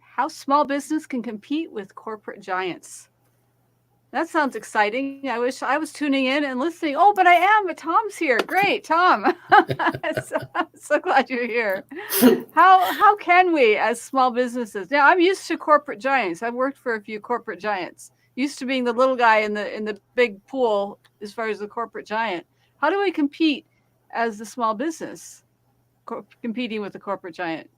how small business can compete with corporate giants. That sounds exciting. I wish I was tuning in and listening. Oh, but I am. But Tom's here. Great, Tom. I'm so glad you're here. How can we as small businesses? Now, I'm used to corporate giants. I've worked for a few corporate giants. Used to being the little guy in the big pool as far as the corporate giant. How do we compete as the small business competing with the corporate giant?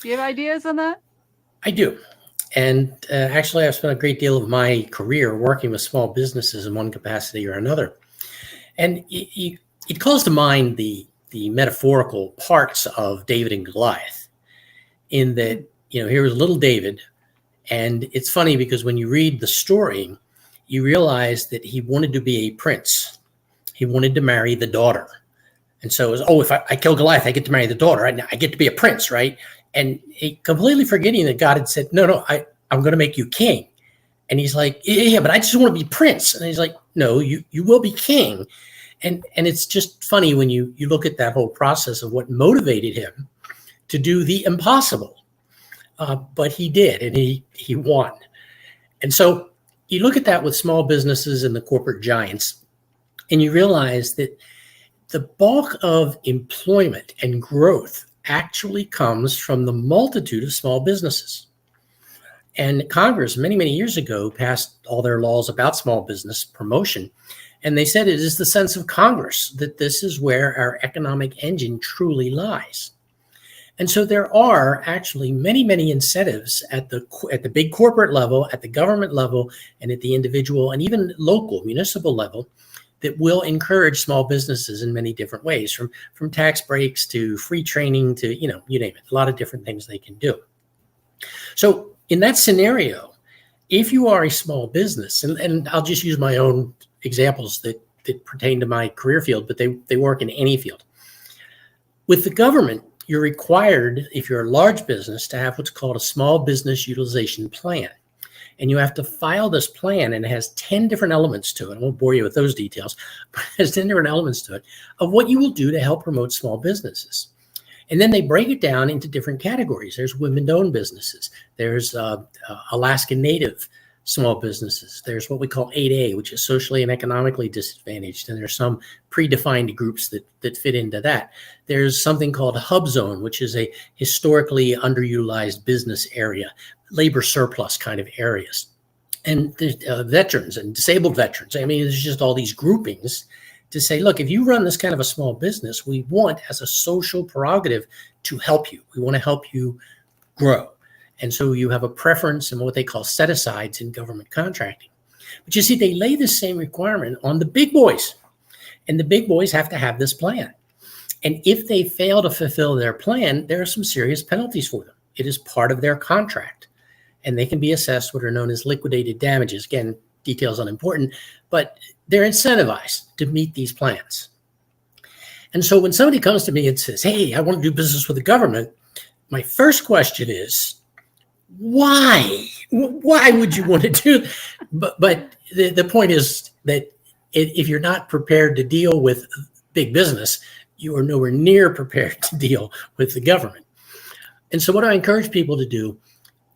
Do you have ideas on that? I do. And actually, I've spent a great deal of my career working with small businesses in one capacity or another. And it calls to mind the metaphorical parts of David and Goliath, in that, here was little David. And it's funny because when you read the story, you realize that he wanted to be a prince. He wanted to marry the daughter. And so it was, if I kill Goliath, I get to marry the daughter. Right? I get to be a prince, right? And he completely forgetting that God had said, no, I'm going to make you king. And he's like, yeah, but I just want to be prince. And he's like, no, you will be king. And it's just funny when you look at that whole process of what motivated him to do the impossible. But he did, and he won. And so you look at that with small businesses and the corporate giants, and you realize that the bulk of employment and growth actually comes from the multitude of small businesses. And Congress, many, many years ago, passed all their laws about small business promotion. And they said it is the sense of Congress that this is where our economic engine truly lies. And so there are actually many, many incentives at the big corporate level, at the government level, and at the individual and even local municipal level that will encourage small businesses in many different ways, from tax breaks to free training to, you name it, a lot of different things they can do. So in that scenario, if you are a small business, and I'll just use my own examples that pertain to my career field, but they work in any field. With the government, you're required, if you're a large business, to have what's called a small business utilization plan. And you have to file this plan, and it has 10 different elements to it. I won't bore you with those details, but it has 10 different elements to it of what you will do to help promote small businesses. And then they break it down into different categories. There's women-owned businesses. There's Alaska Native small businesses. There's what we call 8A, which is socially and economically disadvantaged. And there's some predefined groups that fit into that. There's something called Hub Zone, which is a historically underutilized business area, labor surplus kind of areas. And there's veterans and disabled veterans. I mean, there's just all these groupings to say, look, if you run this kind of a small business, we want as a social prerogative to help you. We want to help you grow. And so you have a preference in what they call set-asides in government contracting. But you see, they lay the same requirement on the big boys. And the big boys have to have this plan. And if they fail to fulfill their plan, there are some serious penalties for them. It is part of their contract. And they can be assessed what are known as liquidated damages. Again, details unimportant, but they're incentivized to meet these plans. And so when somebody comes to me and says, hey, I want to do business with the government, my first question is, why? Why would you want to do? But the point is that if you're not prepared to deal with big business, you are nowhere near prepared to deal with the government. And so what I encourage people to do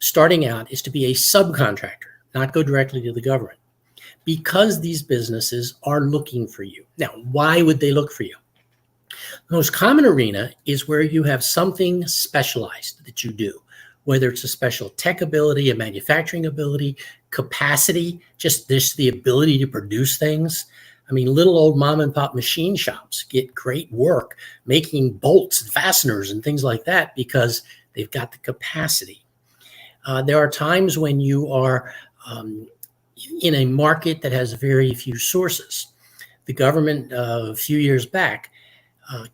starting out is to be a subcontractor, not go directly to the government, because these businesses are looking for you. Now, why would they look for you? The most common arena is where you have something specialized that you do, whether it's a special tech ability, a manufacturing ability, capacity, just the ability to produce things. I mean, little old mom and pop machine shops get great work making bolts and fasteners and things like that because they've got the capacity. There are times when you are in a market that has very few sources. The government a few years back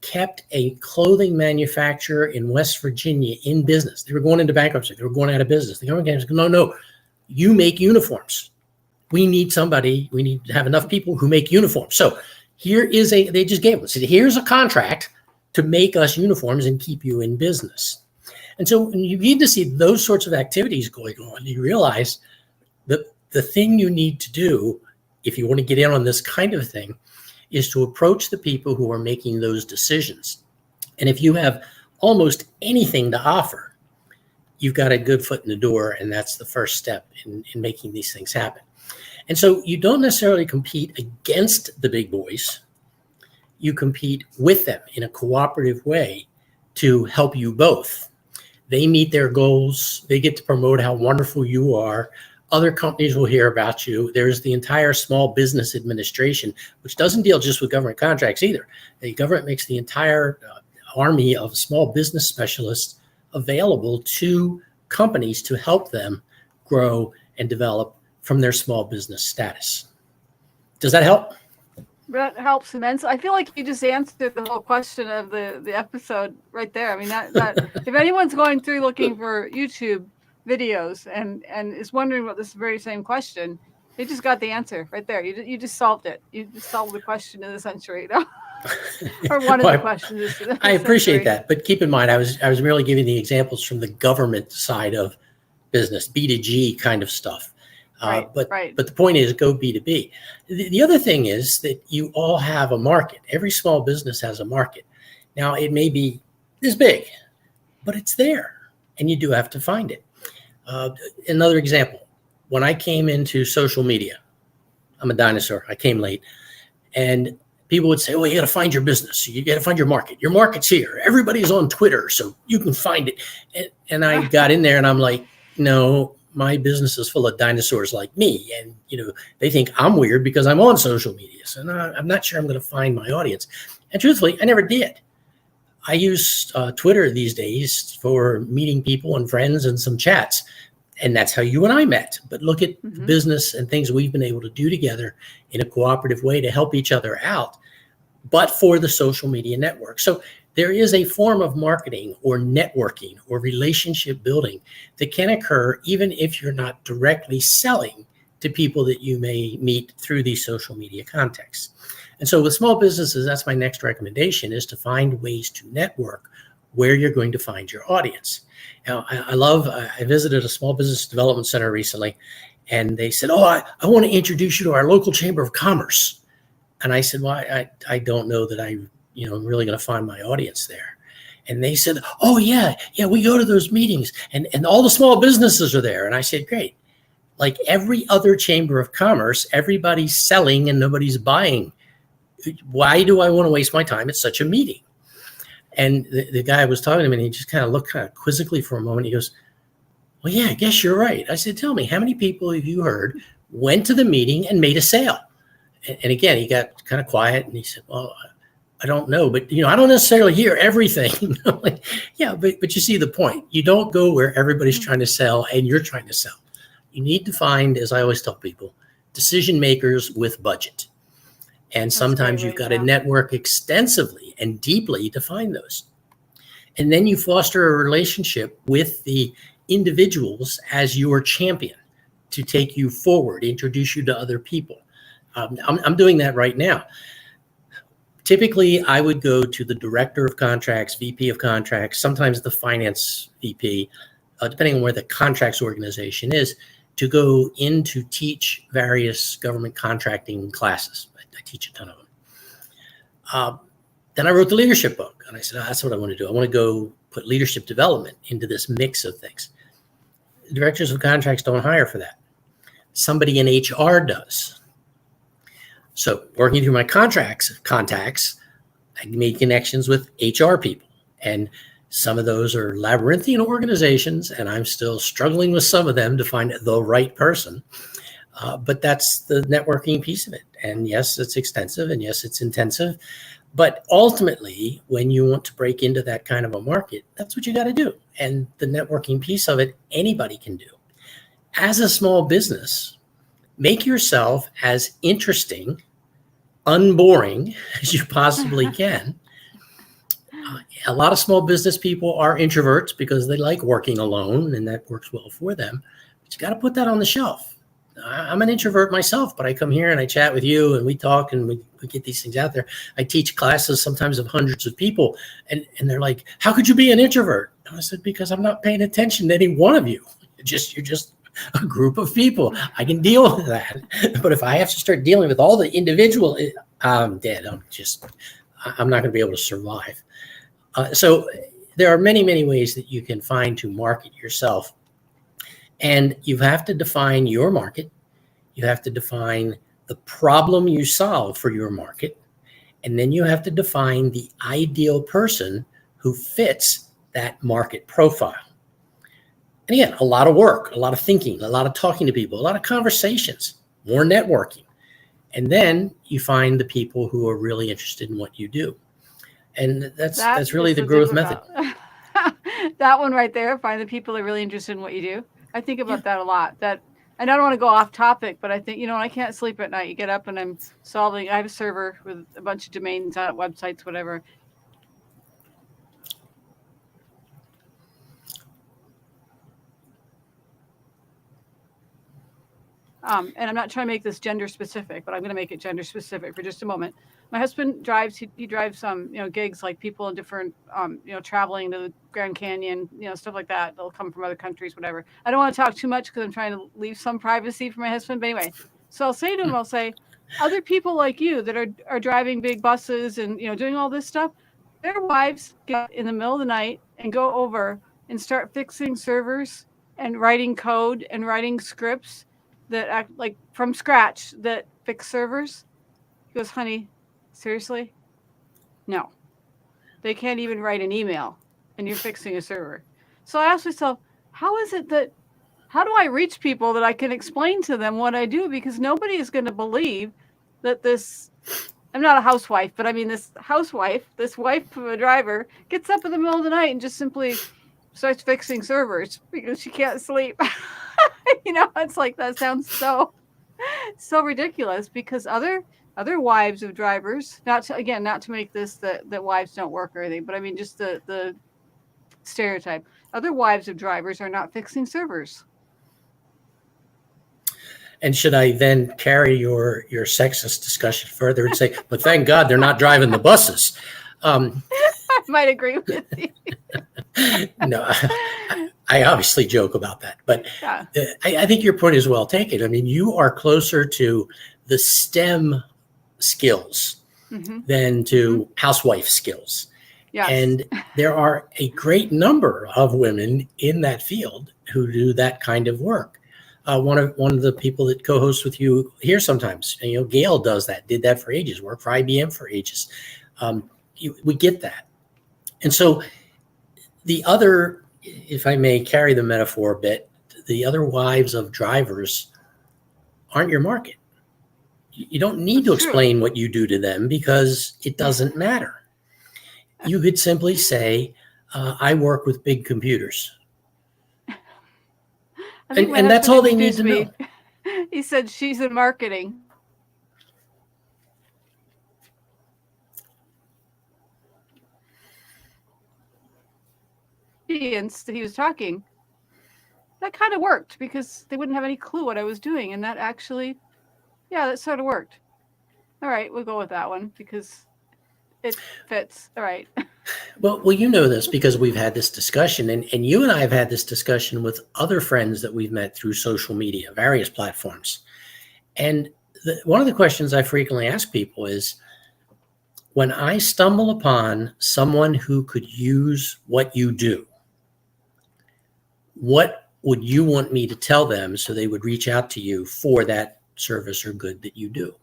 kept a clothing manufacturer in West Virginia in business. They were going into bankruptcy. They were going out of business. The government said, no, you make uniforms. We need somebody. We need to have enough people who make uniforms. So they just gave us, here's a contract to make us uniforms and keep you in business. And so when you need to see those sorts of activities going on, you realize that the thing you need to do, if you want to get in on this kind of thing, is to approach the people who are making those decisions. And if you have almost anything to offer, you've got a good foot in the door, and that's the first step in making these things happen. And so you don't necessarily compete against the big boys. You compete with them in a cooperative way to help you both. They meet their goals. They get to promote how wonderful you are. Other companies will hear about you. There's the entire Small Business Administration, which doesn't deal just with government contracts either. The government makes the entire army of small business specialists available to companies to help them grow and develop from their small business status. Does that help? That helps immensely. I feel like you just answered the whole question of the episode right there. I mean, that if anyone's going through looking for YouTube videos and is wondering about this very same question, they just got the answer right there. You just solved it. You just solved the question of the century, you know? Or one of the questions. I appreciate that, but keep in mind, I was merely giving the examples from the government side of business, B2G kind of stuff. But the point is, go B2B. The other thing is that you all have a market. Every small business has a market. Now, it may be this big, but it's there, and you do have to find it. Another example, when I came into social media, I'm a dinosaur. I came late, and people would say, well, you got to find your business. You got to find your market. Your market's here. Everybody's on Twitter, so you can find it. And I got in there, and I'm like, no, my business is full of dinosaurs like me. And, they think I'm weird because I'm on social media. So I'm not sure I'm going to find my audience. And truthfully, I never did. I use Twitter these days for meeting people and friends and some chats. And that's how you and I met. But look at the business and things we've been able to do together in a cooperative way to help each other out, but for the social media network. So there is a form of marketing or networking or relationship building that can occur even if you're not directly selling to people that you may meet through these social media contexts. And so with small businesses, that's my next recommendation, is to find ways to network where you're going to find your audience. Now, I visited a small business development center recently, and they said, I want to introduce you to our local chamber of commerce. And I said, well, I don't know that I'm really going to find my audience there. And they said, oh, yeah, we go to those meetings and all the small businesses are there. And I said, great. Like every other chamber of commerce, everybody's selling and nobody's buying. Why do I want to waste my time at such a meeting? And the guy was talking to me, and he just kind of looked kind of quizzically for a moment. He goes, well, yeah, I guess you're right. I said, tell me, how many people have you heard went to the meeting and made a sale? And again, he got kind of quiet, and he said, well, I don't know, but I don't necessarily hear everything. I'm like, yeah, but you see the point. You don't go where everybody's trying to sell and you're trying to sell. You need to find, as I always tell people, decision makers with budget. And sometimes you've got to network extensively and deeply to find those. And then you foster a relationship with the individuals as your champion to take you forward, introduce you to other people. I'm doing that right now. Typically, I would go to the director of contracts, VP of contracts, sometimes the finance VP, depending on where the contracts organization is, to go in to teach various government contracting classes. I teach a ton of them. Then I wrote the leadership book, and I said, that's what I want to do. I want to go put leadership development into this mix of things. Directors of contracts don't hire for that. Somebody in HR does. So working through my contacts, I made connections with HR people. And some of those are labyrinthian organizations, and I'm still struggling with some of them to find the right person. But that's the networking piece of it. And yes, it's extensive, and yes, it's intensive. But ultimately, when you want to break into that kind of a market, that's what you got to do. And the networking piece of it, anybody can do. As a small business, make yourself as interesting, unboring as you possibly can. A lot of small business people are introverts because they like working alone, and that works well for them. But you got to put that on the shelf. I'm an introvert myself, but I come here and I chat with you, and we talk, and we get these things out there. I teach classes sometimes of hundreds of people, and they're like, how could you be an introvert? And I said, because I'm not paying attention to any one of you. You're just a group of people. I can deal with that. But if I have to start dealing with all the individual, I'm dead. I'm not going to be able to survive. So there are many, many ways that you can find to market yourself. And you have to define your market. You have to define the problem you solve for your market. And then you have to define the ideal person who fits that market profile. And again, a lot of work, a lot of thinking, a lot of talking to people, a lot of conversations, more networking. And then you find the people who are really interested in what you do. And that's really the growth method. That one right there, find the people that are really interested in what you do. I think about that a lot. And I don't want to go off topic, but I think, I can't sleep at night. You get up and I have a server with a bunch of domains on it, websites, whatever. And I'm not trying to make this gender specific, but I'm going to make it gender specific for just a moment. My husband drives, he drives some, gigs like people in different, traveling to the Grand Canyon, stuff like that. They'll come from other countries, whatever. I don't want to talk too much because I'm trying to leave some privacy for my husband. But anyway, so I'll say to him, other people like you that are driving big buses and, doing all this stuff, their wives get in the middle of the night and go over and start fixing servers and writing code and writing scripts that act like from scratch that fix servers. He goes, honey, seriously? No. They can't even write an email and you're fixing a server. So I asked myself, how do I reach people that I can explain to them what I do? Because nobody is going to believe that I'm not a housewife, but I mean this wife of a driver gets up in the middle of the night and just simply starts fixing servers because she can't sleep. It's like, that sounds so ridiculous, because other wives of drivers, not to make this that wives don't work or anything, but I mean just the stereotype. Other wives of drivers are not fixing servers. And should I then carry your sexist discussion further and say, but thank God they're not driving the buses? I might agree with you. No, I obviously joke about that, but yeah. I think your point is well taken. I mean, you are closer to the STEM skills than to housewife skills. Yes. And there are a great number of women in that field who do that kind of work. One of the people that co-hosts with you here sometimes, Gail did that for ages, worked for IBM for ages. We get that. And so the other, if I may carry the metaphor a bit, the other wives of drivers aren't your market. You don't need to explain what you do to them because it doesn't matter. You could simply say, I work with big computers. And that's all they need to know. He said she's in marketing. He was talking, that kind of worked because they wouldn't have any clue what I was doing. And that actually, that sort of worked. All right, we'll go with that one because it fits. All right. Well, you know this because we've had this discussion, and you and I have had this discussion with other friends that we've met through social media, various platforms. And one of the questions I frequently ask people is, when I stumble upon someone who could use what you do, what would you want me to tell them so they would reach out to you for that service or good that you do?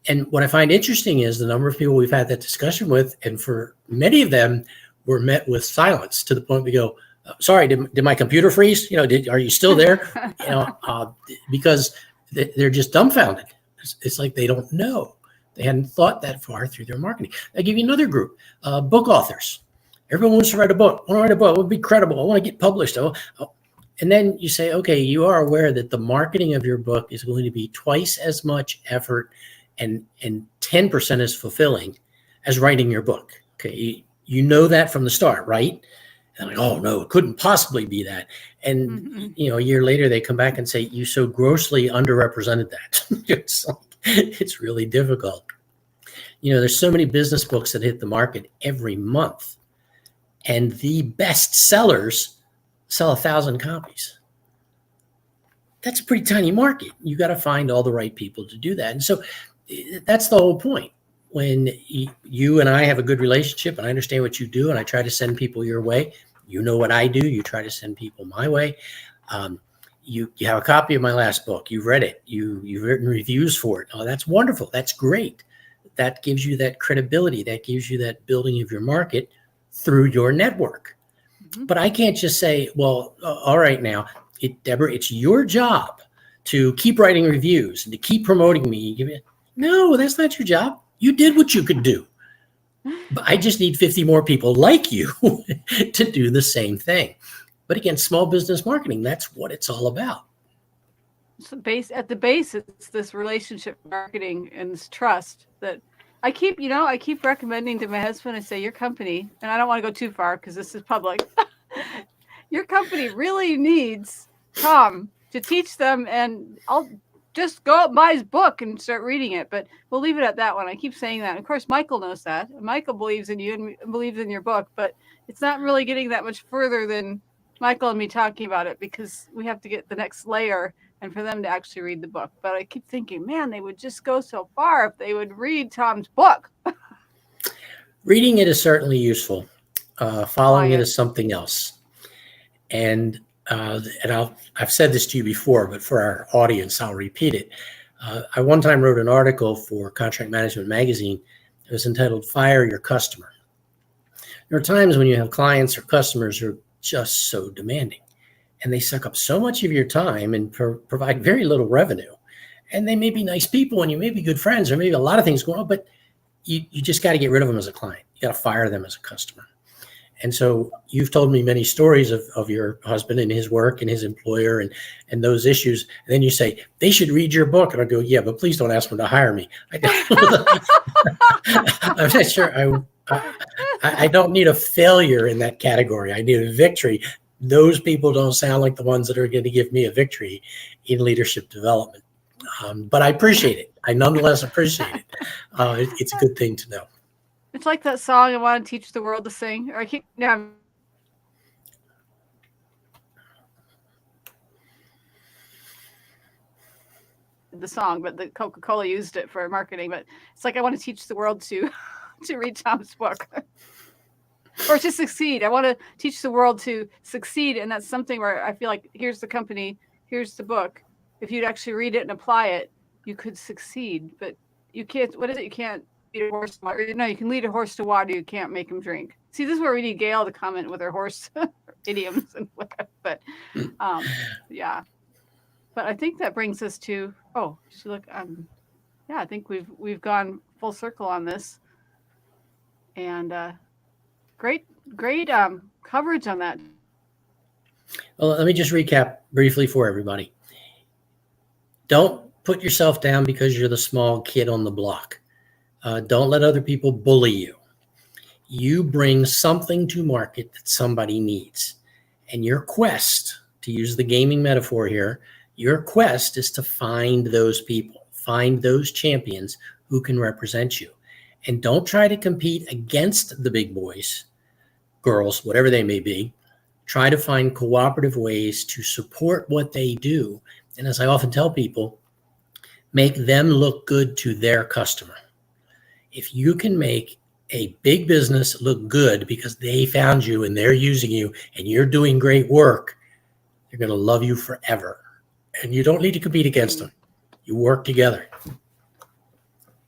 And what I find interesting is the number of people we've had that discussion with, and for many of them, were met with silence to the point we go, sorry, did my computer freeze? Are you still there? Because they're just dumbfounded. It's like they don't know. They hadn't thought that far through their marketing. I'll give you another group, book authors. Everyone wants to write a book. I want to write a book. I want to be credible. I want to get published. And then you say, okay, you are aware that the marketing of your book is going to be twice as much effort and 10% as fulfilling as writing your book. Okay, you know that from the start, right? And like, oh no, it couldn't possibly be that. And a year later they come back and say, you so grossly underrepresented that. It's really difficult. There's so many business books that hit the market every month, and the best sellers sell 1,000 copies. That's a pretty tiny market. You got to find all the right people to do that. And so that's the whole point. when you and I have a good relationship and I understand what you do and I try to send people your way, you know what I do. You try to send people my way. You have a copy of my last book. You've read it. You've written reviews for it. Oh, that's wonderful. That's great. That gives you that credibility. That gives you that building of your market through your network. Mm-hmm. But I can't just say, well, all right now, Deborah, it's your job to keep writing reviews and to keep promoting me. No, that's not your job. You did what you could do. But I just need 50 more people like you to do the same thing. But again, small business marketing, that's what it's all about. So at the base, it's this relationship marketing and this trust that I keep recommending to my husband. I say, your company, and I don't want to go too far because this is public, your company really needs Tom to teach them, and I'll just go out and buy his book and start reading it. But we'll leave it at that one. I keep saying that. Of course, Michael knows that. Michael believes in you and believes in your book, but it's not really getting that much further than Michael and me talking about it, because we have to get the next layer and for them to actually read the book. But I keep thinking, man, they would just go so far if they would read Tom's book. Reading it is certainly useful. Following it is something else. And I've said this to you before, but for our audience, I'll repeat it. I one time wrote an article for Contract Management Magazine. It was entitled "Fire Your Customer." There are times when you have clients or customers who are just so demanding, and they suck up so much of your time and provide very little revenue. And they may be nice people and you may be good friends, or maybe a lot of things going on, but you just got to get rid of them as a client. You got to fire them as a customer. And so you've told me many stories of your husband and his work and his employer and those issues. And then you say, they should read your book. And I go, yeah, but please don't ask them to hire me. I'm not sure. I don't need a failure in that category. I need a victory. Those people don't sound like the ones that are going to give me a victory in leadership development. But I appreciate it. I nonetheless appreciate it. It's a good thing to know. It's like that song, I Want to Teach the World to Sing. Or I keep the song, but the Coca-Cola used it for marketing. But it's like, I want to teach the world to read Tom's book. Or to succeed. I want to teach the world to succeed. And that's something where I feel like, here's the company, here's the book. If you'd actually read it and apply it, you could succeed. But you can't, what is it? You can't lead a horse to water. No, you can lead a horse to water. You can't make him drink. See, this is where we need Gail to comment with her horse idioms and whatever. But yeah. But I think that brings us to, I think we've gone full circle on this. And great coverage on that. Well, let me just recap briefly for everybody. Don't put yourself down because you're the small kid on the block. Don't let other people bully you. You bring something to market that somebody needs. And your quest, to use the gaming metaphor here, your quest is to find those people, find those champions who can represent you. And don't try to compete against the big boys, girls, whatever they may be. Try to find cooperative ways to support what they do. And as I often tell people, make them look good to their customer. If you can make a big business look good because they found you and they're using you and you're doing great work, they're going to love you forever. And you don't need to compete against them. You work together.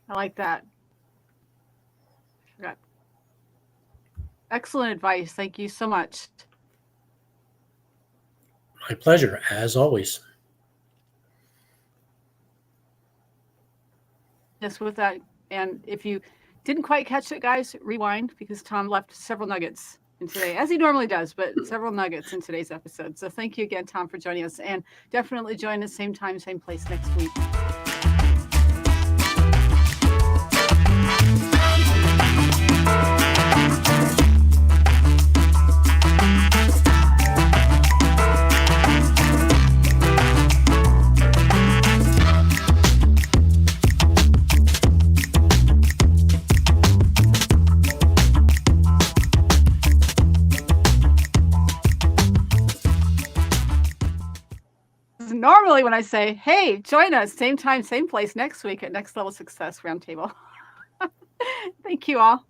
I like that. Excellent advice. Thank you so much. My pleasure, as always. Just with that, and if you didn't quite catch it, guys, rewind, because Tom left several nuggets in today, as he normally does, but several nuggets in today's episode. So thank you again, Tom, for joining us, and definitely join us same time, same place next week. Normally when I say, hey, join us, same time, same place next week at Next Level Success Roundtable. Thank you all.